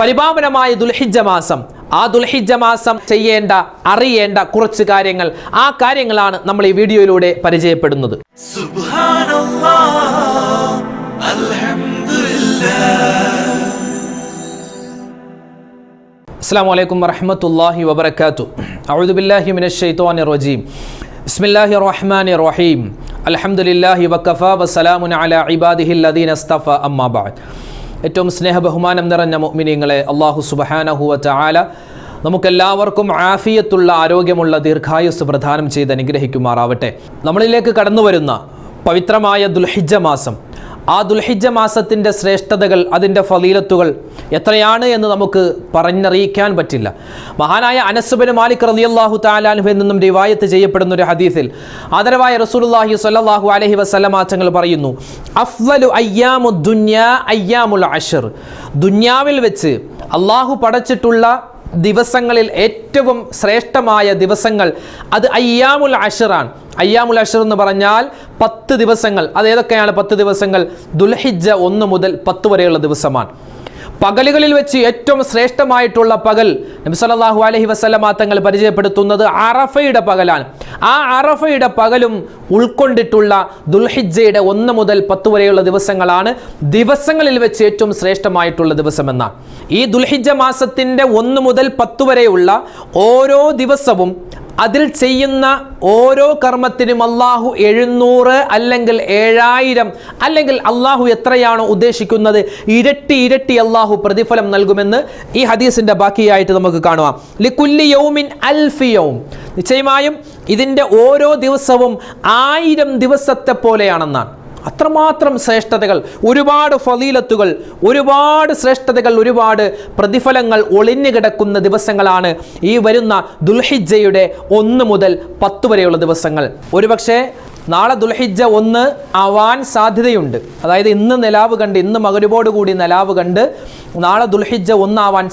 പരിപാവനമായ ദുൽഹിജ്ജ മാസം, ആ ദുൽഹിജ്ജ മാസം ചെയ്യേണ്ട അറിയേണ്ട കുറച്ച് കാര്യങ്ങൾ, ആ കാര്യങ്ങളാണ് നമ്മൾ ഈ വീഡിയോയിലൂടെ പരിചയപ്പെടുന്നത്. അസ്സലാമു അലൈക്കും വറഹ്മത്തുള്ളാഹി വബറകാതുഹു. അഊദു ബില്ലാഹി മിനശ് ശൈത്വാനിർ റജീം. ബിസ്മില്ലാഹിർ റഹ്മാനിർ റഹീം. അൽഹംദുലില്ലാഹി വഖഫാ വസ്സലാമുൻ അലാ ഇബാദിഹിൽ ലദീന ഇസ്തഫാ അമ്മാ ബഅദ്. ഏറ്റവും സ്നേഹബഹുമാനം നിറഞ്ഞ മുഅ്മിനീങ്ങളെ, അല്ലാഹു സുബ്ഹാനഹു വ തആല നമുക്കെല്ലാവർക്കും ആഫിയത്തുള്ള ആരോഗ്യമുള്ള ദീർഘായുസ് പ്രദാനം ചെയ്ത് അനുഗ്രഹിക്കുമാറാവട്ടെ. നമ്മളിലേക്ക് കടന്നു വരുന്ന പവിത്രമായ ദുൽഹിജ്ജ മാസം, ആ ദുൽഹിജ്ജ മാസത്തിൻ്റെ ശ്രേഷ്ഠതകൾ, അതിൻ്റെ ഫളീലത്തുകൾ എത്രയാണ് എന്ന് നമുക്ക് പറഞ്ഞറിയിക്കാൻ പറ്റില്ല. മഹാനായ അനസ് ബിൻ മാലിക് റളിയല്ലാഹു തആല അൻഹു നിന്നും റിവായത്ത് ചെയ്യപ്പെടുന്ന ഒരു ഹദീസിൽ ആദരവായ റസൂലുള്ളാഹി സ്വല്ലല്ലാഹു അലൈഹി വസല്ലമ തങ്ങൾ പറയുന്നു, അഫ്ളലു അയ്യാമുദ് ദുനിയ അയ്യാമുൽ അശ്ർ. ദുനിയാവിൽ വെച്ച് അള്ളാഹു പടച്ചിട്ടുള്ള ദിവസങ്ങളിൽ ഏറ്റവും ശ്രേഷ്ഠമായ ദിവസങ്ങൾ അത് അയ്യാമുൽ അശ്റാണ്. അയ്യാമുൽ അശ്ർ എന്ന് പറഞ്ഞാൽ 10 ദിവസങ്ങൾ. അതേതൊക്കെയാണ് 10 ദിവസങ്ങൾ? ദുൽഹിജ്ജ 1 മുതൽ 10 വരെയുള്ള ദിവസമാണ്. പകലുകളിൽ വെച്ച് ഏറ്റവും ശ്രേഷ്ഠമായിട്ടുള്ള പകൽ നബി സല്ലല്ലാഹു അലൈഹി വസല്ലമ തങ്ങൾ പരിചയപ്പെടുത്തുന്നത് അറഫയുടെ പകലാണ്. ആ അറഫയുടെ പകലും ഉൾക്കൊണ്ടിട്ടുള്ള ദുൽഹിജ്ജയുടെ 1 മുതൽ 10 വരെയുള്ള ദിവസങ്ങളാണ് ദിവസങ്ങളിൽ വെച്ച് ഏറ്റവും ശ്രേഷ്ഠമായിട്ടുള്ള ദിവസമെന്നാണ്. ഈ ദുൽഹിജ്ജ മാസത്തിൻ്റെ 1 മുതൽ 10 വരെയുള്ള ഓരോ ദിവസവും അതിൽ ചെയ്യുന്ന ഓരോ കർമ്മത്തിനും അള്ളാഹു 700 അല്ലെങ്കിൽ 7000 അല്ലെങ്കിൽ അള്ളാഹു എത്രയാണോ ഉദ്ദേശിക്കുന്നത് ഇരട്ടി അള്ളാഹു പ്രതിഫലം നൽകുമെന്ന് ഈ ഹദീസിന്റെ ബാക്കിയായിട്ട് നമുക്ക് കാണാം. ലികുല്ലി യൗമിൻ അൽഫി യൗം. നിശ്ചയമായും ഇതിൻ്റെ ഓരോ ദിവസവും 1000 ദിവസത്തെ പോലെയാണെന്നാണ്. അത്രമാത്രം ശ്രേഷ്ഠതകൾ, ഒരുപാട് ഫളീലത്തുകൾ, ഒരുപാട് ശ്രേഷ്ഠതകൾ, ഒരുപാട് പ്രതിഫലങ്ങൾ ഒളിഞ്ഞു കിടക്കുന്ന ദിവസങ്ങളാണ് ഈ വരുന്ന ദുൽഹിജ്ജയുടെ 1 മുതൽ 10 വരെയുള്ള ദിവസങ്ങൾ. ഒരുപക്ഷെ നാളെ ദുൽഹിജ്ജ 1 ആവാൻ സാധ്യതയുണ്ട്. അതായത് ഇന്ന് നിലാവ് കണ്ട്, ഇന്ന് മഗ്‌രിബോട് കൂടി നിലാവ് കണ്ട് നാളെ ദുൽഹിജ്ജ 1 ആവാൻ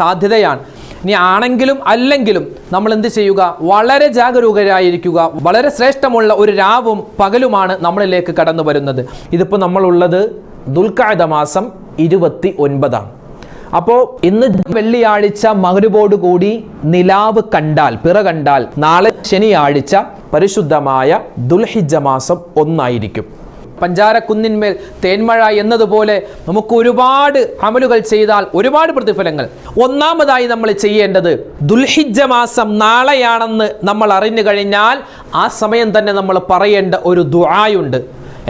സാധ്യതയാണ്. ഇനി ആണെങ്കിലും അല്ലെങ്കിലും നമ്മൾ എന്ത് ചെയ്യുക? വളരെ ജാഗരൂകരായിരിക്കുക. വളരെ ശ്രേഷ്ഠമുള്ള ഒരു രാവും പകലുമാണ് നമ്മളിലേക്ക് കടന്നു വരുന്നത്. ഇതിപ്പോൾ നമ്മളുള്ളത് ദുൽഖഅദ മാസം 29. അപ്പോൾ ഇന്ന് വെള്ളിയാഴ്ച മഗ്‌രിബോട് കൂടി നിലാവ് കണ്ടാൽ, പിറ കണ്ടാൽ നാളെ ശനിയാഴ്ച പരിശുദ്ധമായ ദുൽഹിജ്ജ മാസം 1 ആയിരിക്കും. പഞ്ചാരക്കുന്നിന്മേൽ തേന്മഴ എന്നതുപോലെ നമുക്ക് ഒരുപാട് അമലുകൾ ചെയ്താൽ ഒരുപാട് പ്രതിഫലങ്ങൾ. ഒന്നാമതായി നമ്മൾ ചെയ്യേണ്ടത്, ദുൽഹിജ്ജ മാസം നാളെയാണെന്ന് നമ്മൾ അറിഞ്ഞു കഴിഞ്ഞാൽ ആ സമയം തന്നെ നമ്മൾ പറയേണ്ട ഒരു ദുആയുണ്ട്.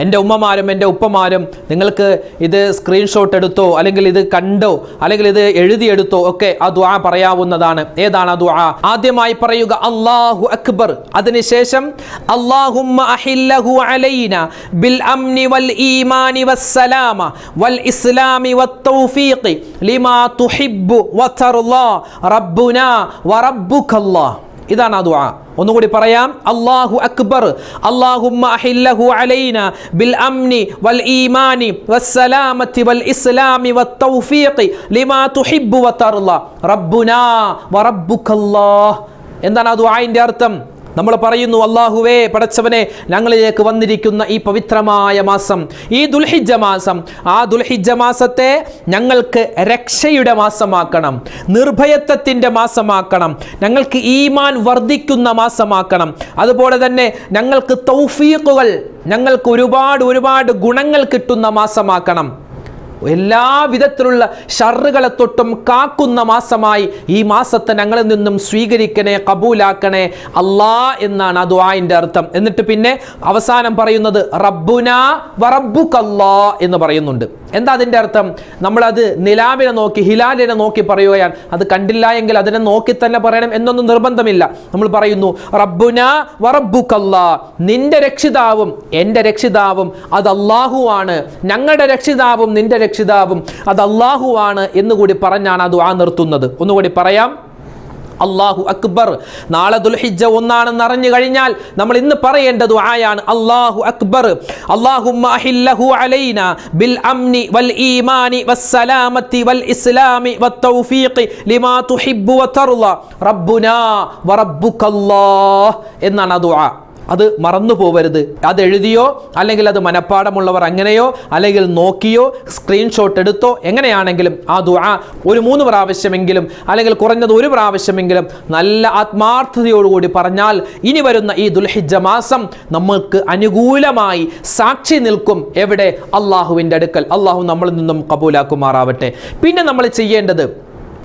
എൻ്റെ ഉമ്മമാരും എൻ്റെ ഉപ്പമാരും നിങ്ങൾക്ക് ഇത് സ്ക്രീൻഷോട്ട് എടുത്തോ, അല്ലെങ്കിൽ ഇത് കണ്ടോ, അല്ലെങ്കിൽ ഇത് എഴുതിയെടുത്തോ ഒക്കെ ആ ദുആ പറയാവുന്നതാണ്. ഏതാണ് ആ ദുആ? ആദ്യമായി പറയുക അല്ലാഹു അക്ബർ. അതിനുശേഷം അല്ലാഹുമ്മ അഹില്ലഹു അലൈന ബിൽ അംനി വൽ ഈമാനി വസ്സലാമ വൽ ഇസ്ലാമി വത്തൗഫീഖി ലിമാ തുഹിബ്ബു വതർളാ റബ്ബുനാ വറബ്ബുകല്ലാഹ്. ഇതാണ് ആ ദുആ. ഒന്നുകൂടി പറയാം. അല്ലാഹു അക്ബർ. അല്ലാഹുമ്മ അഹില്ലഹു അലൈന ബിൽ അംനി വൽ ഈമാനി വസ്സലാമത്തി വൽ ഇസ്ലാമി വത്തൗഫീഖി ലിമാ തുഹിബ്ബു വതർളാ റബ്ബുനാ വറബ്ബുകല്ലാഹ്. എന്താണ് ആ ദുആഇന്റെ അർത്ഥം? നമ്മൾ പറയുന്നു, അല്ലാഹുവേ, പടച്ചവനെ, ഞങ്ങളിലേക്ക് വന്നിരിക്കുന്ന ഈ പവിത്രമായ മാസം, ഈ ദുൽഹിജ്ജ മാസം, ആ ദുൽഹിജ്ജ മാസത്തെ ഞങ്ങൾക്ക് രക്ഷയുടെ മാസമാക്കണം, നിർഭയത്വത്തിൻ്റെ മാസമാക്കണം, ഞങ്ങൾക്ക് ഈമാൻ വർദ്ധിക്കുന്ന മാസമാക്കണം. അതുപോലെ തന്നെ ഞങ്ങൾക്ക് തൗഫീഖുകൾ, ഞങ്ങൾക്ക് ഒരുപാട് ഗുണങ്ങൾ കിട്ടുന്ന മാസമാക്കണം. എല്ലാ വിധത്തിലുള്ള ഷർറുകളെ തൊട്ടും കാക്കുന്ന മാസമായി ഈ മാസത്തെ ഞങ്ങളിൽ നിന്നും സ്വീകരിക്കണേ, കബൂലാക്കണേ അല്ലാ എന്നാണ് ആ ദുആഇന്റെ അർത്ഥം. എന്നിട്ട് പിന്നെ അവസാനം പറയുന്നത് റബ്ബുനാ വറബ്ബുകല്ലാ എന്ന് പറയുന്നുണ്ട്. എന്താ അതിൻ്റെ അർത്ഥം? നമ്മളത് നിലാവിനെ നോക്കി, ഹിലാലിനെ നോക്കി പറയുകയാണ്. അത് കണ്ടില്ല എങ്കിൽ അതിനെ നോക്കി തന്നെ പറയണം എന്നൊന്നും നിർബന്ധമില്ല. നമ്മൾ പറയുന്നു റബ്ബുനാ വറബ്ബുകല്ലാ, നിന്റെ രക്ഷിതാവും എൻ്റെ രക്ഷിതാവും അത് അല്ലാഹുവാണ്, ഞങ്ങളുടെ രക്ഷിതാവും നിന്റെ രക്ഷിതാവും അത് അല്ലാഹുവാണ് എന്നുകൂടി പറഞ്ഞാണ് ആ ദുആ നിർത്തുന്നത്. ഒന്നുകൂടി പറയാം. അല്ലാഹു അക്ബർ. നാളെ ദുൽഹിജ്ജ 1 ആണെന്ന് അറിഞ്ഞു കഴിഞ്ഞാൽ നമ്മൾ ഇന്ന് പറയേണ്ട ദുആയാണ് അല്ലാഹു അക്ബർ. അല്ലാഹുമ്മ അഹില്ലഹു അലൈന ബിൽ അംനി വൽ ഈമാനി വസ്സലാമത്തി വൽ ഇസ്ലാമി വത്തൗഫീഖി ലിമാ തുഹിബ്ബു വതർളാ റബ്ബുനാ വറബ്ബുകല്ലാഹ് എന്നാണ് ആ ദുആ. അത് മറന്നു പോവരുത്. അത് എഴുതിയോ അല്ലെങ്കിൽ അത് മനഃപ്പാടമുള്ളവർ അങ്ങനെയോ അല്ലെങ്കിൽ നോക്കിയോ സ്ക്രീൻഷോട്ട് എടുത്തോ എങ്ങനെയാണെങ്കിലും ആ ദുആ ഒരു 3 പ്രാവശ്യമെങ്കിലും അല്ലെങ്കിൽ കുറഞ്ഞത് 1 പ്രാവശ്യമെങ്കിലും നല്ല ആത്മാർത്ഥതയോടുകൂടി പറഞ്ഞാൽ ഇനി വരുന്ന ഈ ദുൽഹിജ്ജ മാസം നമ്മൾക്ക് അനുകൂലമായി സാക്ഷി നിൽക്കും. എവിടെ? അള്ളാഹുവിൻ്റെ അടുക്കൽ. അള്ളാഹു നമ്മളിൽ നിന്നും കബൂലാക്കുമാറാവട്ടെ. പിന്നെ നമ്മൾ ചെയ്യേണ്ടത്,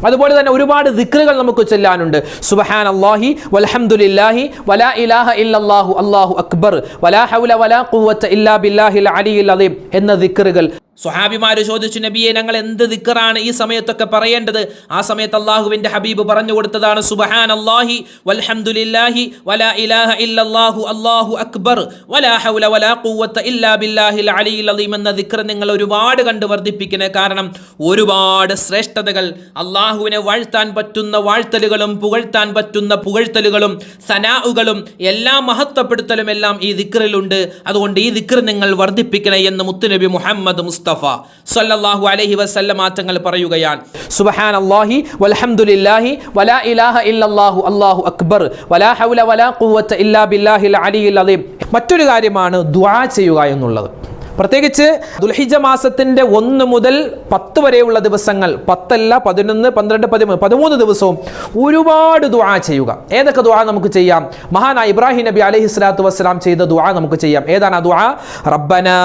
അതുപോലെ തന്നെ ഒരുപാട് ദിക്റുകൾ നമുക്ക് ചൊല്ലാനുണ്ട്. സുബ്ഹാനല്ലാഹി വൽഹംദുലില്ലാഹി വലാ ഇലാഹ ഇല്ലല്ലാഹു അല്ലാഹു അക്ബർ വലാ ഹൗല വലാ ഖുവത ഇല്ലാ ബില്ലാഹിൽ അലിയിൽ അദീം എന്ന ദിക്റുകൾ. സ്വഹാബിമാര് ചോദിച്ചു, നബിയെ ഞങ്ങൾ എന്ത് ദിക്റാണ് ഈ സമയത്തൊക്കെ പറയേണ്ടത്? ആ സമയത്ത് അള്ളാഹുവിന്റെ ഹബീബ് പറഞ്ഞു കൊടുത്തതാണ് സുബ്ഹാനല്ലാഹി വൽഹംദുലില്ലാഹി വലാ ഇലാഹ ഇല്ലല്ലാഹു അല്ലാഹു അക്ബർ വലാ ഹൗല വലാ ഖുവത ഇല്ലാ ബില്ലാഹിൽ അലിയിൽ അദീം എന്ന ദിക്ർ നിങ്ങൾ ഒരുപാട് കണ്ട് വർദ്ധിപ്പിക്കണേ. കാരണം ഒരുപാട് ശ്രേഷ്ഠതകൾ, അള്ളാഹുവിനെ വാഴ്ത്താൻ പറ്റുന്ന വാഴ്ത്തലുകളും പുകഴ്ത്താൻ പറ്റുന്ന പുകഴ്ത്തലുകളും സനാഉകളും എല്ലാം മഹത്വപ്പെടുത്തലും എല്ലാം ഈ ദിക്റിലുണ്ട്. അതുകൊണ്ട് ഈ ദിക്ർ നിങ്ങൾ വർദ്ധിപ്പിക്കണേ എന്ന് മുത്തുനബി മുഹമ്മദ് മുസ്തഫ സല്ലല്ലാഹു അലൈഹി വസല്ലം തങ്ങൾ പറയുകയാണ്. സുബ്ഹാനല്ലാഹി വൽഹംദുലില്ലാഹി വലാ ഇലാഹ ഇല്ലല്ലാഹു അല്ലാഹു അക്ബർ വലാ ഹൗല വലാ ഖുവത ഇല്ലാ ബില്ലാഹിൽ അലിയിൽ അദീം. മറ്റൊരു കാര്യമാണ് ദുആ ചെയ്യുക എന്നുള്ളത്. പ്രത്യേകിച്ച് ദുൽഹിജ്ജ മാസത്തിന്റെ 1 മുതൽ 10 വരെയുള്ള ദിവസങ്ങൾ, 10 അല്ല 11, 12, 13, 13 ദിവസവും ഒരുപാട് ദുആ ചെയ്യുക. ഏതൊക്കെ ദുആ നമുക്ക് ചെയ്യാം? മഹാനായ ഇബ്രാഹിം നബി അലൈഹി സ്വലാത്തു വസ്സലാം ചെയ്ത ദുആ നമുക്ക് ചെയ്യാം. ഏതാണ് ആ ദുആ? റബ്ബനാ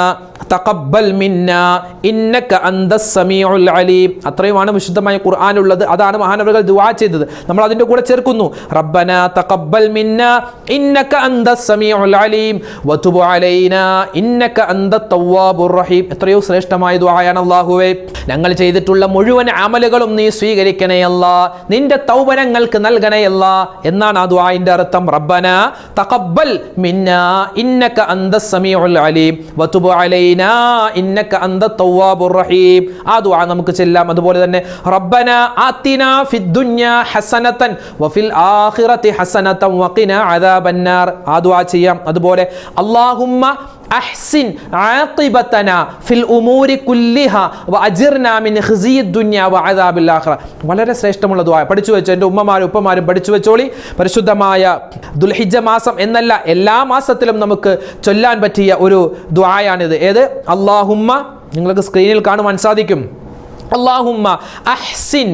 തഖബ്ബൽ മിന്നാ ഇന്നക അന്തസ് സമീഉൽ അലീം. അത്രയുമാണ് വിശുദ്ധമായ ഖുർആനിലുള്ളത്. അതാണ് മഹാനവറുകൾ ദുആ ചെയ്തത്. നമ്മൾ അതിന്റെ കൂടെ ചേർക്കുന്നു, റബ്ബനാ തഖബ്ബൽ മിന്നാ ഇന്നക അന്തസ് സമീഉൽ അലീം വതുബ് അലൈനാ ഇന്നക അന്തത് തവ്വാബുർ റഹീം. എത്രയോ ശ്രേഷ്ഠമായ ദുആയാണ്. അല്ലാഹുവേ, ഞങ്ങൾ ചെയ്തിട്ടുള്ള മുഴുവൻ അമലുകളും നീ സ്വീകരിക്കണേ അല്ലാ, നിന്റെ തൗബ ഞങ്ങൾക്ക് നൽകണേ അല്ലാ എന്നാണ് ആ ദുആഇന്റെ അർത്ഥം. റബ്ബനാ തഖബ്ബൽ മിന്നാ ഇന്നക അന്തസ് സമീഉൽ അലീം വതുബ് അലൈനാ ഇന്നക അന്തത് തവ്വാബുർ റഹീം. ആ ദുആ നമുക്ക് ചെല്ലാം. അതുപോലെ തന്നെ റബ്ബനാ ആതിനാ ഫിദ് ദുനിയാ ഹസനതൻ വഫിൽ ആഖിറതി ഹസനതൻ വഖിനാ അദാബന്നാർ. ആ ദുആ ചെയ്യാം. അതുപോലെ അല്ലാഹുമ്മ അഹ്സിൻ ആഖിബതനാ ഫിൽ ഉമൂരി കുല്ലിഹാ വഅജിർനാ മിൻ ഖിസിയിദ് ദുനിയാ വഅദാബിൽ ആഖിറ. വളരെ ശ്രേഷ്ഠമുള്ള ദുആ. പഠിച്ചു വെച്ചോ, എൻ്റെ ഉമ്മമാരും ഉപ്പമാരും പഠിച്ചു വെച്ചോളി. പരിശുദ്ധമായ ദുൽഹിജ്ജ മാസം എന്നല്ല, എല്ലാ മാസത്തിലും നമുക്ക് ചൊല്ലാൻ പറ്റിയ ഒരു ദുആയാണിത്. ഏത്? അല്ലാഹുമ്മ, നിങ്ങൾക്ക് സ്ക്രീനിൽ കാണുവാൻ സാധിക്കും, അല്ലാഹുമ്മ അഹ്സിൻ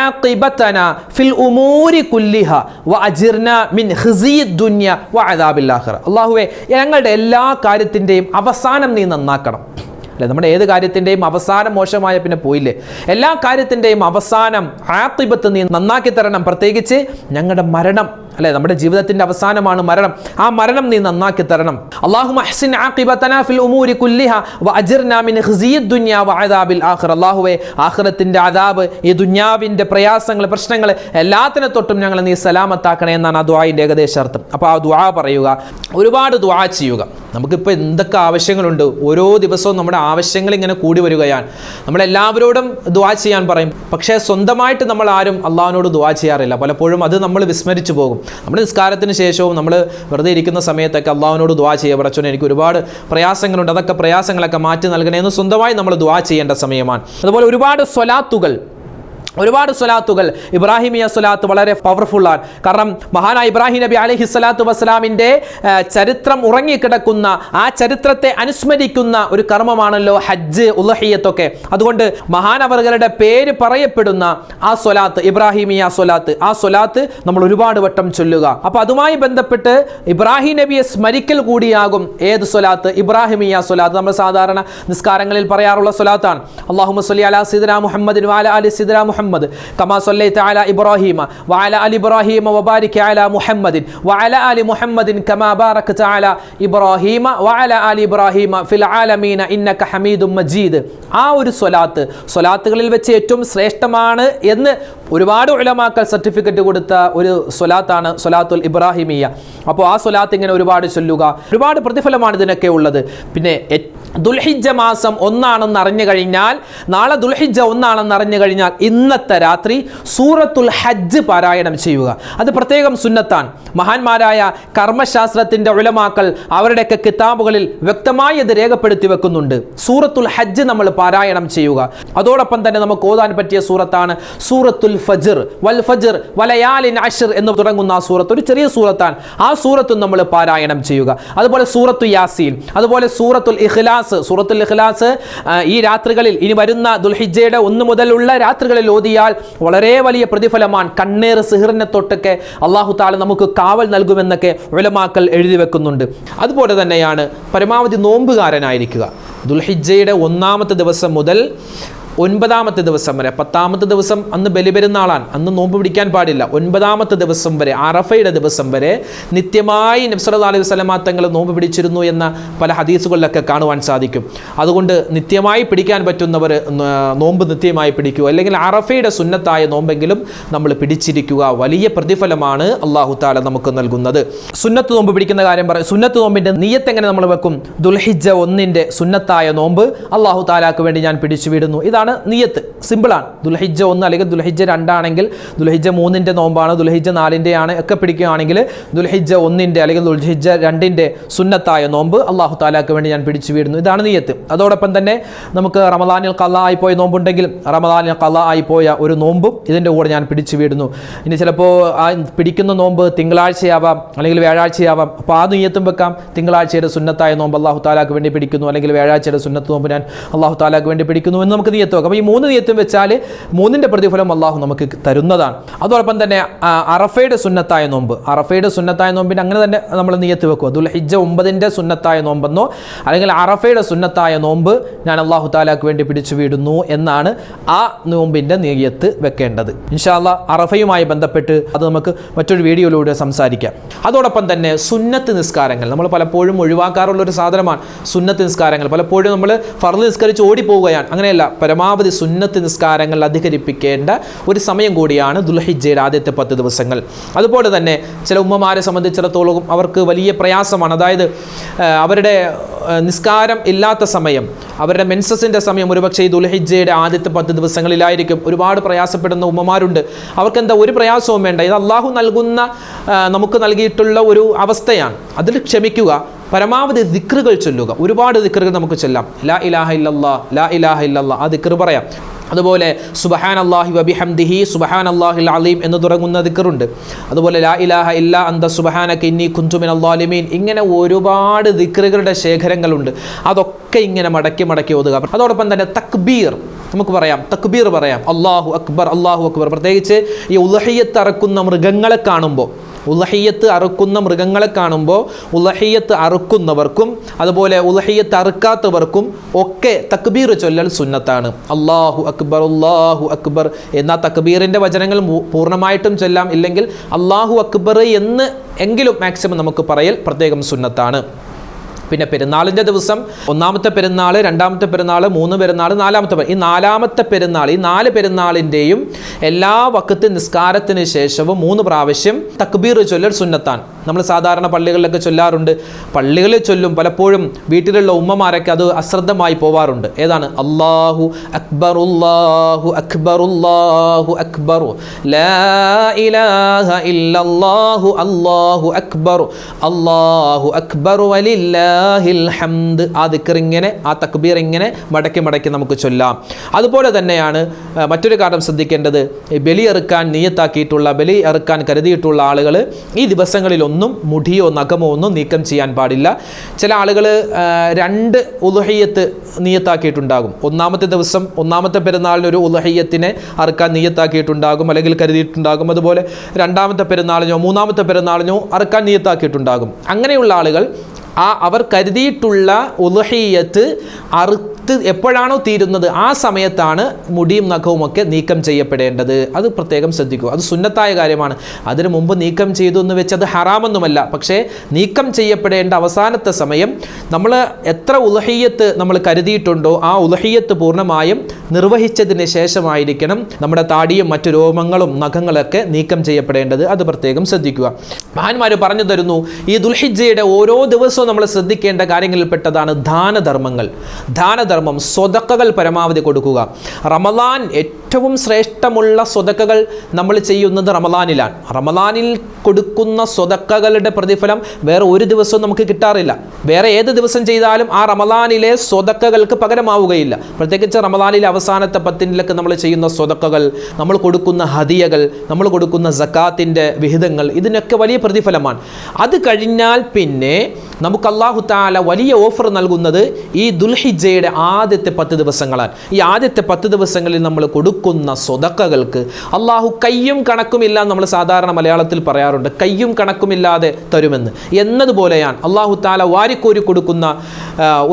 ആഖിബതനാ ഫിൽ ഉമൂരി കുല്ലിഹാ വഅജിർനാ മിൻ ഖിസിയിദ് ദുനിയാ വഅദാബിൽ ആഖിറ. അല്ലാഹുവേ, ഞങ്ങളുടെ എല്ലാ കാര്യത്തിൻ്റെയും അവസാനം നീ നന്നാക്കണം. അല്ലെ, നമ്മുടെ ഏത് കാര്യത്തിൻ്റെയും അവസാനം മോശമായ പിന്നെ പോയില്ലേ? എല്ലാ കാര്യത്തിൻ്റെയും അവസാനം ആഖിബത്ത് നീ നന്നാക്കി തരണം. പ്രത്യേകിച്ച് ഞങ്ങളുടെ മരണം, അല്ലെ, നമ്മുടെ ജീവിതത്തിന്റെ അവസാനമാണ് മരണം. ആ മരണം നീ നന്നാക്കി തരണം. അല്ലാഹുമ്മ അഹ്സിൻ ആഖിബതനാ ഫിൽ ഉമൂരി കുല്ലിഹാ വഅജിർനാ മിൻ ഖിസിയിദ് ദുനിയാ വഅദാബിൽ ആഖിറ. അല്ലാഹുവേ, ആഖിറത്തിന്റെ അദാബ്, ഈ ദുനിയാവിന്റെ പ്രയാസങ്ങൾ, പ്രശ്നങ്ങൾ എല്ലാത്തിനെ തൊട്ടും ഞങ്ങളെ നീ സലാമത്താക്കണേ എന്നാണ് ആ ദുആഇന്റെ ഏകദേശ അർത്ഥം. അപ്പോൾ ആ ദുആ പറയുക, ഒരുപാട് ദുആ ചെയ്യുക. നമുക്കിപ്പോൾ എന്തൊക്കെ ആവശ്യങ്ങളുണ്ട്, ഓരോ ദിവസവും നമ്മുടെ ആവശ്യങ്ങൾ ഇങ്ങനെ കൂടി വരികയാണ്. നമ്മളെല്ലാവരോടും ദുആ ചെയ്യാൻ പറയും, പക്ഷേ സ്വന്തമായിട്ട് നമ്മൾ ആരും അള്ളാഹുവിനോട് ദുആ ചെയ്യാറില്ല. പലപ്പോഴും അത് നമ്മൾ വിസ്മരിച്ചു പോകും. നമ്മുടെ നിസ്കാരത്തിന് ശേഷവും നമ്മൾ വെറുതെ ഇരിക്കുന്ന സമയത്തൊക്കെ അള്ളാഹുവിനോട് ദുആ ചെയ്യുക, പടച്ചോനെ എനിക്ക് ഒരുപാട് പ്രയാസങ്ങളുണ്ട്, അതൊക്കെ പ്രയാസങ്ങളൊക്കെ മാറ്റി നൽകണേ എന്ന് സ്വന്തമായി നമ്മൾ ദുആ ചെയ്യേണ്ട സമയമാണ്. അതുപോലെ ഒരുപാട് സ്വലാത്തുകൾ, ഇബ്രാഹിമിയ സ്വലാത്ത് വളരെ പവർഫുള്ളാണ്. കാരണം മഹാനായ ഇബ്രാഹിം നബി അലൈഹി സ്വലാത്തു വസ്സലാമിൻ്റെ ചരിത്രം ഉറങ്ങിക്കിടക്കുന്ന, ആ ചരിത്രത്തെ അനുസ്മരിക്കുന്ന ഒരു കർമ്മമാണല്ലോ ഹജ്ജ്, ഉളഹിയ്യത്തൊക്കെ. അതുകൊണ്ട് മഹാനവറുകളുടെ പേര് പറയപ്പെടുന്ന ആ സ്വലാത്ത്, ഇബ്രാഹിമിയ സ്വലാത്ത്, ആ സ്വലാത്ത് നമ്മൾ ഒരുപാട് വട്ടം ചൊല്ലുക. അപ്പോൾ അതുമായി ബന്ധപ്പെട്ട് ഇബ്രാഹിം നബിയെ സ്മരിക്കൽ കൂടിയാകും ഏത് സ്വലാത്ത്? ഇബ്രാഹിമിയ സ്വലാത്ത്. നമ്മൾ സാധാരണ നിസ്കാരങ്ങളിൽ പറയാറുള്ള സ്വലാത്താണ്. അല്ലാഹുമ്മ സ്വല്ലി അലാ സയ്യിദിനാ മുഹമ്മദിൻ വഅലാ ആലി സയ്യിദിനാ മുഹമ്മദ് കമാ സ്വല്ലൈത അലാ ഇബ്രാഹീമ വഅലാ ആലി ഇബ്രാഹീമ വബാരിക് അലാ മുഹമ്മദിൻ വഅലാ ആലി മുഹമ്മദിൻ കമാ ബാറക്ത അലാ ഇബ്രാഹീമ വഅലാ ആലി ഇബ്രാഹീമ ഫിൽ ആലമീന ഇന്നക ഹമീദും മജീദ്. ആ ഒരു സ്വലാത്തുകളിൽ വെച്ച് ഏറ്റവും ശ്രേഷ്ഠമാണ് എന്ന് ഒരുപാട് ഉലമാക്കൾ സർട്ടിഫിക്കറ്റ് കൊടുത്ത ഒരു സ്വലാത്താണ് സ്വലാത്തുൽ ഇബ്രാഹിമിയ. അപ്പോൾ ആ സ്വലാത്ത് ഇങ്ങനെ ഒരുപാട് ചൊല്ലുക. ഒരുപാട് പ്രതിഫലമാണ് ഇതിനൊക്കെ ഉള്ളത്. പിന്നെ ദുൽഹിജ്ജ മാസം 1 ആണെന്ന് അറിഞ്ഞു കഴിഞ്ഞാൽ, നാളെ ദുൽഹിജ്ജ 1 ആണെന്ന് അറിഞ്ഞു കഴിഞ്ഞാൽ ഇന്നത്തെ അന്നത്തെ രാത്രി സൂറത്തുൽ ഹജ്ജ് പാരായണം ചെയ്യുക. അത് പ്രത്യേകം സുന്നത്താണ്. മഹാന്മാരായ കർമ്മശാസ്ത്രത്തിന്റെ ഉലമാക്കൾ അവരുടെയൊക്കെ കിതാബുകളിൽ വ്യക്തമായി ഇത് രേഖപ്പെടുത്തി വെക്കുന്നുണ്ട്. സൂറത്തുൽ ഹജ്ജ് നമ്മൾ പാരായണം ചെയ്യുക. അതോടൊപ്പം തന്നെ നമുക്ക് ഓതാൻ പറ്റിയ സൂറത്താണ് സൂറത്തുൽ ഫജ്ർ, വൽ ഫജ്ർ വലയാലിൻ അശ്ർ എന്ന് തുടങ്ങുന്ന ആ സൂറത്ത്. ഒരു ചെറിയ സൂറത്താണ്. ആ സൂറത്തും നമ്മൾ പാരായണം ചെയ്യുക. അതുപോലെ സൂറത്തു യാസീൻ, അതുപോലെ സൂറത്തുൽ ഇഖ്ലാസ്. സൂറത്തുൽ ഇഖ്ലാസ് ഈ രാത്രികളിൽ, ഇനി വരുന്ന ദുൽഹിജ്ജയുടെ 1 മുതലുള്ള രാത്രികളിൽ ഓതിയാൽ വളരെ വലിയ പ്രതിഫലമാണ്. കണ്ണേർ സിഹറിനെ തൊട്ടൊക്കെ അല്ലാഹു തആല നമുക്ക് കാവൽ നൽകുമെന്നൊക്കെ ഉലമാക്കൾ എഴുതി വെക്കുന്നുണ്ട്. അതുപോലെ തന്നെയാണ് പരമാവധി നോമ്പുകാരനായിരിക്കുക. ദുൽഹിജ്ജയുടെ 1-ാമത്തെ ദിവസം മുതൽ 9-ാമത്തെ ദിവസം വരെ, 10-ാമത്തെ ദിവസം അന്ന് ബലിപെരുന്നാളാണ്, അന്ന് നോമ്പ് പിടിക്കാൻ പാടില്ല. 9-ാമത്തെ ദിവസം വരെ, അറഫയുടെ ദിവസം വരെ നിത്യമായി നബി സല്ലല്ലാഹു അലൈഹി വസല്ലമ തങ്ങൾ നോമ്പ് പിടിച്ചിരുന്നു എന്ന പല ഹദീസുകളിലൊക്കെ കാണുവാൻ സാധിക്കും. അതുകൊണ്ട് നിത്യമായി പിടിക്കാൻ പറ്റുന്നവർ നോമ്പ് നിത്യമായി പിടിക്കുക, അല്ലെങ്കിൽ അറഫയുടെ സുന്നത്തായ നോമ്പെങ്കിലും നമ്മൾ പിടിച്ചിരിക്കുക. വലിയ പ്രതിഫലമാണ് അല്ലാഹു തആല നമുക്ക് നൽകുന്നത്. സുന്നത്ത് നോമ്പ് പിടിക്കുന്ന കാര്യം പറയും. സുന്നത്ത് നോമ്പിന്റെ നിയ്യത്ത് എങ്ങനെ നമ്മൾ വെക്കും? ദുൽഹിജ്ജ 1-ന്റെ സുന്നത്തായ നോമ്പ് അല്ലാഹു തആലാക്ക് വേണ്ടി ഞാൻ പിടിച്ചു വിടുന്നു. ഇതാണ് നിയ്യത്ത്. സിമ്പിളാണ്. ദുൽഹിജ്ജ 1 അല്ലെങ്കിൽ ദുൽഹിജ്ജ 2 ആണെങ്കിൽ ദുൽഹിജ്ജ 3-ന്റെ നോമ്പാണ്, ദുൽഹിജ്ജ 4-ന്റെ ആണ് ഒക്കെ പിടിക്കുകയാണെങ്കിൽ ദുൽഹിജ്ജ 1-ന്റെ അല്ലെങ്കിൽ ദുൽഹിജ്ജ 2-ന്റെ സുന്നത്തായ നോമ്പ് അല്ലാഹു തആലാക്ക് വേണ്ടി ഞാൻ പിടിച്ചു വിടുന്നു. ഇതാണ് നിയ്യത്ത്. അതോടൊപ്പം തന്നെ നമുക്ക് റമദാനിൽ ഖളാ ആയിപ്പോയ നോമ്പുണ്ടെങ്കിൽ റമദാനിൽ ഖളാ ആയിപ്പോയ ഒരു നോമ്പും ഇതിൻ്റെ കൂടെ ഞാൻ പിടിച്ചു വിടുന്നു. ഇനി ചിലപ്പോൾ ആ പിടിക്കുന്ന നോമ്പ് തിങ്കളാഴ്ചയാവാം അല്ലെങ്കിൽ വ്യാഴാഴ്ചയാവാം. അപ്പോൾ ആ നിയ്യത്തും വെക്കാം. തിങ്കളാഴ്ചയുടെ സുന്നത്തായ നോമ്പ് അല്ലാഹു തആലാക്ക് വേണ്ടി പിടിക്കുന്നു, അല്ലെങ്കിൽ വ്യാഴാഴ്ചയുടെ സുന്നത്ത് നോമ്പ് ഞാൻ അല്ലാഹു തആലാക്ക് വേണ്ടി പിടിക്കുന്നു എന്ന് നമുക്ക് നിയ്യത്ത്. അപ്പോൾ ഈ 3 നിയ്യത്തും വെച്ചാൽ 3-ന്റെ പ്രതിഫലം അല്ലാഹു നമുക്ക് തരുന്നതാണ്. അതോടൊപ്പം തന്നെ അറഫയുടെ സുന്നത്തായ നോമ്പ്, അറഫയുടെ സുന്നത്തായ നോമ്പിന് അങ്ങനെ തന്നെ നമ്മൾ നിയ്യത്ത് വെക്കുക. ദുൽഹിജ്ജ 9-ന്റെ സുന്നത്തായ നോമ്പെന്നോ അല്ലെങ്കിൽ അറഫയുടെ സുന്നത്തായ നോമ്പ് ഞാൻ അല്ലാഹു തആലാക്ക് വേണ്ടി പിടിച്ചു വിടുന്നു എന്നാണ് ആ നോമ്പിന്റെ നിയ്യത്ത് വെക്കേണ്ടത്. ഇൻഷാ അല്ലാഹ് അറഫയുമായി ബന്ധപ്പെട്ട് അത് നമുക്ക് മറ്റൊരു വീഡിയോയിലൂടെ സംസാരിക്കാം. അതോടൊപ്പം തന്നെ സുന്നത്ത് നിസ്കാരങ്ങൾ നമ്മൾ പലപ്പോഴും ഒഴിവാക്കാറുള്ള ഒരു സാധനമാണ്. സുന്നത്ത് നിസ്കാരങ്ങൾ പലപ്പോഴും നമ്മൾ ഫർള് നിസ്കരിച്ച് ഓടിപ്പോവുകയാണ്. അങ്ങനെയല്ല, പരമാവധി സുന്നത്ത് നിസ്കാരങ്ങൾ അധികരിപ്പിക്കേണ്ട ഒരു സമയം കൂടിയാണ് ദുൽഹിജ്ജയുടെ ആദ്യത്തെ 10 ദിവസങ്ങൾ. അതുപോലെ തന്നെ ചില ഉമ്മമാരെ സംബന്ധിച്ചിടത്തോളം അവർക്ക് വലിയ പ്രയാസമാണ്. അതായത് അവരുടെ നിസ്കാരം ഇല്ലാത്ത സമയം, അവരുടെ മെൻസസിൻ്റെ സമയം ഒരുപക്ഷെ ഈ ദുൽഹിജ്ജയുടെ ആദ്യത്തെ 10 ദിവസങ്ങളിലായിരിക്കും. ഒരുപാട് പ്രയാസപ്പെടുന്ന ഉമ്മമാരുണ്ട്. അവർക്കെന്താ ഒരു പ്രയാസവും വേണ്ട. ഇത് അള്ളാഹു നൽകുന്ന, നമുക്ക് നൽകിയിട്ടുള്ള ഒരു അവസ്ഥയാണ്. അതിൽ ക്ഷമിക്കുക. പരമാവധി ദിക്റുകൾ ചൊല്ലുക. ഒരുപാട് ദിക്റുകൾ നമുക്ക് ചൊല്ലാം. ലാ ഇലാഹ ഇല്ലല്ലാഹ്, ലാ ഇലാഹ ഇല്ലല്ലാഹ്, ആ ദിക്ർ പറയാം. അതുപോലെ സുബ്ഹാനല്ലാഹി വബിഹംദിഹി സുബ്ഹാനല്ലാഹിൽ അലീം എന്ന് തുടങ്ങുന്ന ദിക്റുണ്ട്. അതുപോലെ ലാ ഇലാഹ ഇല്ലാ അന്ത സുബ്ഹാനക ഇന്നി കുന്തു മിനൽ ളാലിമീൻ. ഇങ്ങനെ ഒരുപാട് ദിക്റുകളുടെ ശേഖരങ്ങളുണ്ട്. അതൊക്കെ ഇങ്ങനെ മടക്കി ഓതുക. അതോടൊപ്പം തന്നെ തക്ബീർ നമുക്ക് പറയാം, തക്ബീർ പറയാം. അല്ലാഹു അക്ബർ, അല്ലാഹു അക്ബർ. പ്രത്യേകിച്ച് ഈ ഉളഹിയ്യത്ത് അറക്കുന്ന മൃഗങ്ങളെ കാണുമ്പോൾ, ഉളഹിയ്യത്ത് അറുക്കുന്ന മൃഗങ്ങളെ കാണുമ്പോൾ ഉളഹിയ്യത്ത് അറുക്കുന്നവർക്കും അതുപോലെ ഉളഹിയ്യത്ത് അറുക്കാത്തവർക്കും ഒക്കെ തക്ബീർ ചൊല്ലൽ സുന്നത്താണ്. അല്ലാഹു അക്ബർ, അല്ലാഹു അക്ബർ എന്ന തക്ബീറിൻ്റെ വചനങ്ങൾ പൂർണ്ണമായിട്ടും ചൊല്ലാം. ഇല്ലെങ്കിൽ അല്ലാഹു അക്ബർ എന്ന് എങ്കിലും മാക്സിമം നമുക്ക് പറയൽ പ്രത്യേകം സുന്നത്താണ്. പിന്നെ പെരുന്നാളിൻ്റെ ദിവസം 1-ാമത്തെ പെരുന്നാൾ, 2-ാമത്തെ പെരുന്നാൾ, 3 പെരുന്നാൾ, 4-ാമത്തെ ഈ 4-ാമത്തെ പെരുന്നാൾ, ഈ 4 പെരുന്നാളിൻ്റെയും എല്ലാ വഖത്ത് നിസ്കാരത്തിന് ശേഷവും 3 പ്രാവശ്യം തക്ബീർ ചൊല്ലൽ സുന്നത്താണ്. നമ്മൾ സാധാരണ പള്ളികളിലൊക്കെ ചൊല്ലാറുണ്ട്. പള്ളികളിൽ ചൊല്ലും, പലപ്പോഴും വീട്ടിലുള്ള ഉമ്മമാരൊക്കെ അത് അശ്രദ്ധമായി പോവാറുണ്ട്. ഏതാണ്? അല്ലാഹു അക്ബർ, അല്ലാഹു അക്ബർ, അല്ലാഹു അക്ബർ, ലാ ഇലാഹ ഇല്ലല്ലാഹു, അല്ലാഹു അക്ബർ, അല്ലാഹു അക്ബർ വലില്ലാഹിൽ ഹംദ്. ആ ദിക്ർ ഇങ്ങനെ, ആ തക്ബീർ ഇങ്ങനെ മടക്കി നമുക്ക് ചൊല്ലാം. അതുപോലെ തന്നെയാണ് മറ്റൊരു കാര്യം ശ്രദ്ധിക്കേണ്ടത്. ബലി അറുക്കാൻ നിയ്യത്താക്കിയിട്ടുള്ള, ബലി അറുക്കാൻ കരുതിയിട്ടുള്ള ആളുകൾ ഈ ദിവസങ്ങളിലൊന്നും മുടിയോ നഖമോ ഒന്നും നീക്കം ചെയ്യാൻ പാടില്ല. ചില ആളുകൾ 2 ഉളുഹിയ്യത്ത് നിയ്യത്താക്കിയിട്ടുണ്ടാകും. 1-ാമത്തെ ദിവസം 1-ാമത്തെ പെരുന്നാളിന് ഒരു ഉളുഹിയ്യത്തിനെ അറുക്കാൻ നിയ്യത്താക്കിയിട്ടുണ്ടാകും, അല്ലെങ്കിൽ കരുതിയിട്ടുണ്ടാകും. അതുപോലെ 2-ാമത്തെ പെരുന്നാളിനോ 3-ാമത്തെ പെരുന്നാളിനോ അറുക്കാൻ നിയ്യത്താക്കിയിട്ടുണ്ടാകും. അങ്ങനെയുള്ള ആളുകൾ അവർ കരുതിയിട്ടുള്ള ഉളുഹിയ്യത്ത് അറുത്ത് എപ്പോഴാണോ തീരുന്നത് ആ സമയത്താണ് മുടിയും നഖവുമൊക്കെ നീക്കം ചെയ്യപ്പെടേണ്ടത്. അത് പ്രത്യേകം ശ്രദ്ധിക്കുക. അത് സുന്നത്തായ കാര്യമാണ്. അതിനു മുമ്പ് നീക്കം ചെയ്തു എന്ന് വെച്ച് അത് ഹറാമൊന്നുമല്ല. പക്ഷേ നീക്കം ചെയ്യപ്പെടേണ്ട അവസാനത്തെ സമയം, നമ്മൾ എത്ര ഉളുഹിയ്യത്ത് നമ്മൾ കരുതിയിട്ടുണ്ടോ ആ ഉളുഹിയ്യത്ത് പൂർണ്ണമായും നിർവഹിച്ചതിന് ശേഷമായിരിക്കണം നമ്മുടെ താടിയും മറ്റു രോമങ്ങളും നഖങ്ങളൊക്കെ നീക്കം ചെയ്യപ്പെടേണ്ടത്. അത് പ്രത്യേകം ശ്രദ്ധിക്കുക. മഹാന്മാർ പറഞ്ഞു തരുന്നു, ഈ ദുൽഹിജ്ജയുടെ ഓരോ ദിവസവും നമ്മൾ ശ്രദ്ധിക്കേണ്ട കാര്യങ്ങളിൽപ്പെട്ടതാണ് ദാനധർമ്മങ്ങൾ. ദാനധർമ്മം, സ്വതക്കകൾ പരമാവധി കൊടുക്കുക. റമദാൻ ഏറ്റവും ശ്രേഷ്ഠമുള്ള സ്വതക്കകൾ നമ്മൾ ചെയ്യുന്നത് റമദാനിലാണ്. റമദാനിൽ കൊടുക്കുന്ന സ്വതക്കകളുടെ പ്രതിഫലം വേറെ ഒരു ദിവസവും നമുക്ക് കിട്ടാറില്ല. വേറെ ഏത് ദിവസം ചെയ്താലും ആ റമദാനിലെ സ്വതക്കകൾക്ക് പകരമാവുകയില്ല. പ്രത്യേകിച്ച് റമദാനിലെ അവസാനത്തെ 10 നമ്മൾ ചെയ്യുന്ന സ്വതക്കകൾ, നമ്മൾ കൊടുക്കുന്ന ഹദിയകൾ, നമ്മൾ കൊടുക്കുന്ന സക്കാത്തിൻ്റെ വിഹിതങ്ങൾ, ഇതിനൊക്കെ വലിയ പ്രതിഫലമാണ്. അത് കഴിഞ്ഞാൽ പിന്നെ നമുക്ക് അല്ലാഹു തആല വലിയ ഓഫർ നൽകുന്നത് ഈ ദുൽഹിജ്ജയുടെ ആദ്യത്തെ 10 ദിവസങ്ങളാണ്. ഈ ആദ്യത്തെ 10 ദിവസങ്ങളിൽ നമ്മൾ കൊടുക്കുന്ന സ്വതക്കകൾക്ക് അല്ലാഹു കയ്യും കണക്കുമില്ല. നമ്മൾ സാധാരണ മലയാളത്തിൽ പറയാറുണ്ട്, കയ്യും കണക്കുമില്ലാതെ തരുമെന്ന്. എന്നതുപോലെയാണ് അല്ലാഹു തആല വാരിക്കോരി കൊടുക്കുന്ന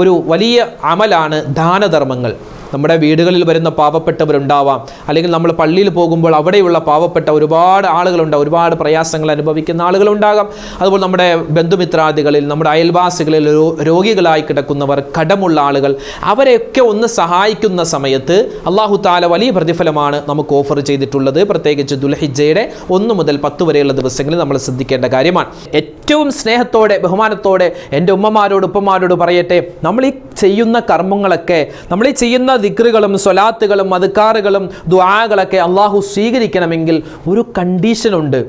ഒരു വലിയ അമലാണ് ദാനധർമ്മങ്ങൾ. നമ്മുടെ വീടുകളിൽ വരുന്ന പാവപ്പെട്ടവരുണ്ടാവാം, അല്ലെങ്കിൽ നമ്മൾ പള്ളിയിൽ പോകുമ്പോൾ അവിടെയുള്ള പാവപ്പെട്ട ഒരുപാട് ആളുകളുണ്ടാവും, ഒരുപാട് പ്രയാസങ്ങൾ അനുഭവിക്കുന്ന ആളുകളുണ്ടാകാം. അതുപോലെ നമ്മുടെ ബന്ധുമിത്രാദികളിൽ, നമ്മുടെ അയൽവാസികളിൽ രോഗികളായി കിടക്കുന്നവർ, കടമുള്ള ആളുകൾ, അവരെയൊക്കെ ഒന്ന് സഹായിക്കുന്ന സമയത്ത് അല്ലാഹു തആല വലിയ പ്രതിഫലമാണ് നമുക്ക് ഓഫർ ചെയ്തിട്ടുള്ളത്. പ്രത്യേകിച്ച് ദുൽഹിജ്ജയുടെ 1 മുതൽ 10 വരെയുള്ള ദിവസങ്ങളിൽ നമ്മൾ ശ്രദ്ധിക്കേണ്ട കാര്യമാണ്. ഏറ്റവും സ്നേഹത്തോടെ ബഹുമാനത്തോടെ എൻ്റെ ഉമ്മമാരോട് ഉപ്പമാരോട് പറയട്ടെ, നമ്മൾ ഈ ചെയ്യുന്ന കർമ്മങ്ങളൊക്കെ, നമ്മൾ ഈ ചെയ്യുന്ന ദിക്റുകളും സ്വലാത്തുകളും അദ്കാറുകളും ദുആകളൊക്കെ അല്ലാഹു സ്വീകരിക്കണമെങ്കിൽ ഒരു കണ്ടീഷനുണ്ട്.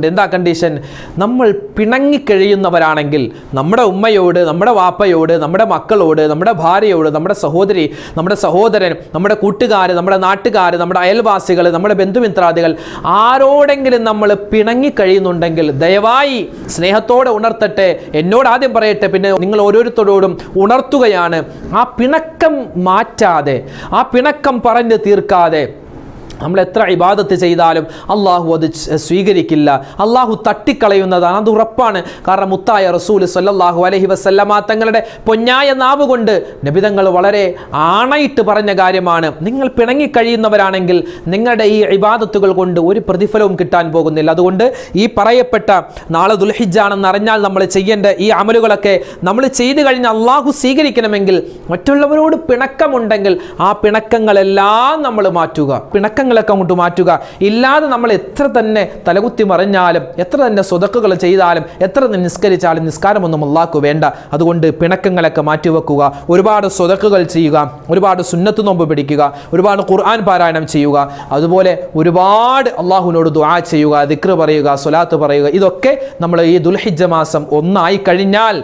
എന്താ കണ്ടീഷൻ? നമ്മൾ പിണങ്ങിക്കഴിയുന്നവരാണെങ്കിൽ നമ്മുടെ ഉമ്മയോട്, നമ്മുടെ വാപ്പയോട്, നമ്മുടെ മക്കളോട്, നമ്മുടെ ഭാര്യയോട്, നമ്മുടെ സഹോദരി, നമ്മുടെ സഹോദരൻ, നമ്മുടെ കൂട്ടുകാർ, നമ്മുടെ നാട്ടുകാർ, നമ്മുടെ അയൽവാസികൾ, നമ്മുടെ ബന്ധുമിത്രാദികൾ, ആരോടെങ്കിലും നമ്മൾ പിണങ്ങിക്കഴിയുന്നുണ്ടെങ്കിൽ ദയവായി സ്നേഹത്തോടെ ഉണർത്തട്ടെ. എന്നോട് ആദ്യം പറയട്ടെ, പിന്നെ നിങ്ങൾ ഓരോരുത്തരോടും ഉണർത്തുകയാണ്. ആ പിണക്കം മാറ്റാതെ, ആ പിണക്കം പറഞ്ഞു തീർക്കാതെ നമ്മൾ എത്ര ഇബാദത്ത് ചെയ്താലും അള്ളാഹു അത് സ്വീകരിക്കില്ല. അള്ളാഹു തട്ടിക്കളയുന്നതാണ്, അത് ഉറപ്പാണ്. കാരണം മുത്തായ റസൂൽ സല്ലല്ലാഹു അലൈഹി വസല്ലമ തങ്ങളുടെ പൊന്നായ നാവ് കൊണ്ട് നബിതങ്ങൾ വളരെ ആണയിട്ട് പറഞ്ഞ കാര്യമാണ്, നിങ്ങൾ പിണങ്ങിക്കഴിയുന്നവരാണെങ്കിൽ നിങ്ങളുടെ ഈ ഇബാദത്തുകൾ കൊണ്ട് ഒരു പ്രതിഫലവും കിട്ടാൻ പോകുന്നില്ല. അതുകൊണ്ട് ഈ പറയപ്പെട്ട നാളെ ദുൽഹിജ്ജാണെന്ന് അറിഞ്ഞാൽ നമ്മൾ ചെയ്യേണ്ട ഈ അമലുകളൊക്കെ നമ്മൾ ചെയ്തു കഴിഞ്ഞാൽ അള്ളാഹു സ്വീകരിക്കണമെങ്കിൽ മറ്റുള്ളവരോട് പിണക്കമുണ്ടെങ്കിൽ ആ പിണക്കങ്ങളെല്ലാം നമ്മൾ മാറ്റുക, പിണക്കങ്ങളൊക്കെ അങ്ങോട്ട് മാറ്റുക. ഇല്ലാതെ നമ്മൾ എത്ര തന്നെ തലകുത്തി മറിഞ്ഞാലും, എത്ര തന്നെ സ്വതക്കുകൾ ചെയ്താലും, എത്ര നിസ്കരിച്ചാലും നിസ്കാരമൊന്നും അല്ലാഹു വേണ്ട. അതുകൊണ്ട് പിണക്കങ്ങളൊക്കെ മാറ്റിവെക്കുക, ഒരുപാട് സ്വതക്കുകൾ ചെയ്യുക, ഒരുപാട് സുന്നത്ത് നോമ്പ് പിടിക്കുക, ഒരുപാട് ഖുർആൻ പാരായണം ചെയ്യുക, അതുപോലെ ഒരുപാട് അള്ളാഹുവിനോട് ദുആ ചെയ്യുക, ദിക്ർ പറയുക, സ്വലാത്ത് പറയുക. ഇതൊക്കെ നമ്മൾ ഈ ദുൽഹിജ്ജ മാസം 1 കഴിഞ്ഞാൽ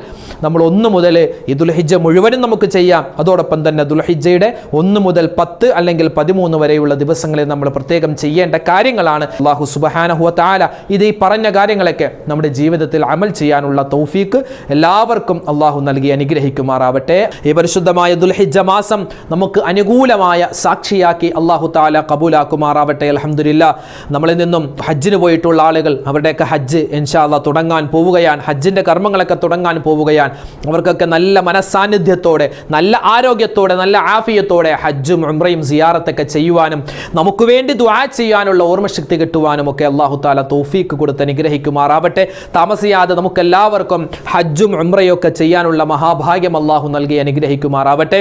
നമ്മൾ 1 മുതൽ ഈ ദുൽഹിജ്ജ മുഴുവനും നമുക്ക് ചെയ്യാം. അതോടൊപ്പം തന്നെ ദുൽഹിജ്ജയുടെ 1 മുതൽ 10 അല്ലെങ്കിൽ 13 വരെയുള്ള ദിവസങ്ങളിൽ നമ്മൾ പ്രത്യേകം ചെയ്യേണ്ട കാര്യങ്ങളാണ്. അല്ലാഹു സുബ്ഹാനഹു വ തആല ഇത് ഈ പറഞ്ഞ കാര്യങ്ങളൊക്കെ നമ്മുടെ ജീവിതത്തിൽ അമൽ ചെയ്യാനുള്ള തൗഫീക്ക് എല്ലാവർക്കും അല്ലാഹു നൽകി അനുഗ്രഹിക്കുമാറാവട്ടെ. ഈ പരിശുദ്ധമായ ദുൽഹിജ്ജ മാസം നമുക്ക് അനുകൂലമായ സാക്ഷിയാക്കി അല്ലാഹു തആല കബൂലാക്കുമാറാവട്ടെ. അൽഹംദുലില്ലാ, നമ്മളിൽ നിന്നും ഹജ്ജിന് പോയിട്ടുള്ള ആളുകൾ അവരുടെയൊക്കെ ഹജ്ജ് ഇൻഷാ അല്ലാഹ് തുടങ്ങാൻ പോവുകയാണ്. ഹജ്ജിൻ്റെ കർമ്മങ്ങളൊക്കെ തുടങ്ങാൻ പോവുകയാണ്. അവർക്കൊക്കെ നല്ല മനസ്സാന്നിധ്യത്തോടെ, നല്ല ആരോഗ്യത്തോടെ, നല്ല ആഫിയത്തോടെ ഹജ്ജും ഉംറയും സിയാറത്തൊക്കെ ചെയ്യുവാനും നമുക്ക് വേണ്ടി ദുആ ചെയ്യാനുള്ള ഓർമ്മശക്തി കിട്ടുവാനും ഒക്കെ അല്ലാഹു തആല തൗഫീക്ക് കൊടുത്ത് അനുഗ്രഹിക്കുമാറാവട്ടെ. താമസിയാതെ നമുക്ക് എല്ലാവർക്കും ഹജ്ജും ഉംറയൊക്കെ ചെയ്യാനുള്ള മഹാഭാഗ്യം അല്ലാഹു നൽകി അനുഗ്രഹിക്കുമാറാവട്ടെ.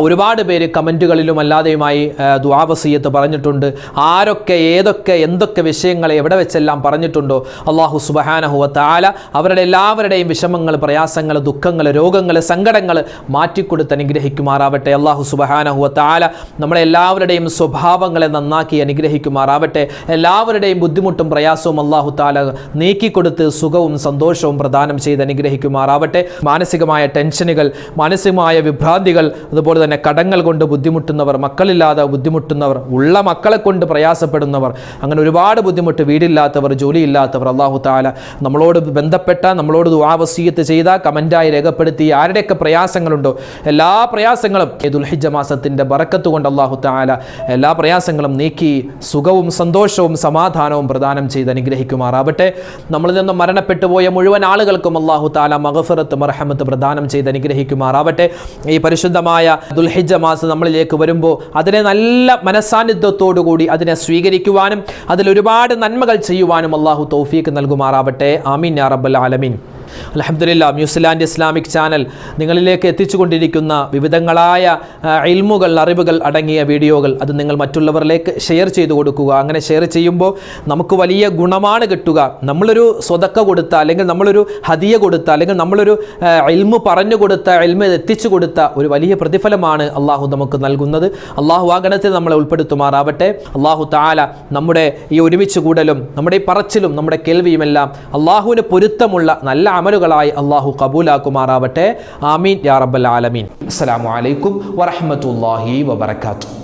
ഒരുപാട് പേര് കമൻറ്റുകളിലും അല്ലാതെയുമായി ദുആ വസിയത്ത് പറഞ്ഞിട്ടുണ്ട്. ആരൊക്കെ ഏതൊക്കെ എന്തൊക്കെ വിഷയങ്ങളെ എവിടെ വെച്ചെല്ലാം പറഞ്ഞിട്ടുണ്ടോ അല്ലാഹു സുബ്ഹാനഹു വ തആല അവരുടെ എല്ലാവരുടെയും വിഷമങ്ങൾ, പ്രയാസങ്ങൾ, ദുഃഖങ്ങൾ, രോഗങ്ങൾ, സങ്കടങ്ങൾ മാറ്റിക്കൊടുത്ത് അനുഗ്രഹിക്കുമാറാവട്ടെ. അല്ലാഹു സുബ്ഹാനഹു വ തആല നമ്മളെല്ലാവരുടെയും സ്വഭാവങ്ങളെ നന്നാക്കി അനുഗ്രഹിക്കുമാറാവട്ടെ. എല്ലാവരുടെയും ബുദ്ധിമുട്ടും പ്രയാസവും അല്ലാഹു തആല നീക്കിക്കൊടുത്ത് സുഖവും സന്തോഷവും പ്രദാനം ചെയ്ത് അനുഗ്രഹിക്കുമാറാവട്ടെ. മാനസികമായ ടെൻഷനുകൾ, മാനസികമായ വിഭ്രാന്തികൾ, അതുപോലെ തന്നെ കടങ്ങൾ കൊണ്ട് ബുദ്ധിമുട്ടുന്നവർ, മക്കളില്ലാതെ ബുദ്ധിമുട്ടുന്നവർ, ഉള്ള മക്കളെ കൊണ്ട് പ്രയാസപ്പെടുന്നവർ, അങ്ങനെ ഒരുപാട് ബുദ്ധിമുട്ട്, വീടില്ലാത്തവർ, ജോലിയില്ലാത്തവർ, അല്ലാഹു തആല നമ്മളോട് ബന്ധപ്പെട്ട, നമ്മളോട് ദുആ വസിയത്ത് ചെയ്ത, കമൻ്റായി രേഖപ്പെടുത്തി ആരുടെയൊക്കെ പ്രയാസങ്ങളുണ്ടോ എല്ലാ പ്രയാസങ്ങളും ദുൽഹിജ്ജ മാസത്തിൻ്റെ ബറക്കത്ത് കൊണ്ട് അല്ലാഹു തആല എല്ലാ പ്രയാസങ്ങളും നീക്കി സുഖവും സന്തോഷവും സമാധാനവും പ്രദാനം ചെയ്ത് അനുഗ്രഹിക്കുമാറാവട്ടെ. നമ്മളിൽ നിന്നും മരണപ്പെട്ടു പോയ മുഴുവൻ ആളുകൾക്കും അല്ലാഹു തആല മഗ്ഫിറത്ത് മർഹമത്ത് പ്രദാനം ചെയ്ത് അനുഗ്രഹിക്കുമാറാവട്ടെ. ഈ പരിശുദ്ധമായ ദുൽഹിജ്ജ മാസം നമ്മളിലേക്ക് വരുമ്പോൾ അതിനെ നല്ല മനസ്സാന്നിധ്യത്തോടു കൂടി അതിനെ സ്വീകരിക്കുവാനും അതിൽ ഒരുപാട് നന്മകൾ ചെയ്യുവാനും അല്ലാഹു തൗഫീക്ക് നൽകുമാറാവട്ടെ. ആമീൻ യാ റബ്ബൽ ആലമീൻ. അൽഹംദുലില്ലാ, ന്യൂസിലാൻഡ് ഇസ്ലാമിക് ചാനൽ നിങ്ങളിലേക്ക് എത്തിച്ചുകൊണ്ടിരിക്കുന്ന വിവിധങ്ങളായ ഇൽമുകൾ, അറിവുകൾ അടങ്ങിയ വീഡിയോകൾ അത് നിങ്ങൾ മറ്റുള്ളവരിലേക്ക് ഷെയർ ചെയ്തു കൊടുക്കുക. അങ്ങനെ ഷെയർ ചെയ്യുമ്പോൾ നമുക്ക് വലിയ ഗുണമാണ് കിട്ടുക. നമ്മളൊരു സ്വതക്ക കൊടുത്ത, അല്ലെങ്കിൽ നമ്മളൊരു ഹദിയ കൊടുത്ത, അല്ലെങ്കിൽ നമ്മളൊരു ഇൽമു പറഞ്ഞു കൊടുത്ത, ഇൽമു എത്തിച്ചു കൊടുത്ത ഒരു വലിയ പ്രതിഫലമാണ് അള്ളാഹു നമുക്ക് നൽകുന്നത്. അള്ളാഹു ആ ഗണത്തിൽ നമ്മളെ ഉൾപ്പെടുത്തുമാറാവട്ടെ. അള്ളാഹു തആല നമ്മുടെ ഈ ഒരുമിച്ച് കൂടലും നമ്മുടെ ഈ പറച്ചിലും നമ്മുടെ കേൾവിയുമെല്ലാം അള്ളാഹുവിന് പൊരുത്തമുള്ള നല്ല അമലുകളായി അള്ളാഹു കബൂലാക്കുമാറാവട്ടെ. ആമീൻ യാ റബ്ബൽ ആലമീൻ. അസ്സലാമു അലൈക്കും വറഹ്മത്തുള്ളാഹി വബറകാതുഹു.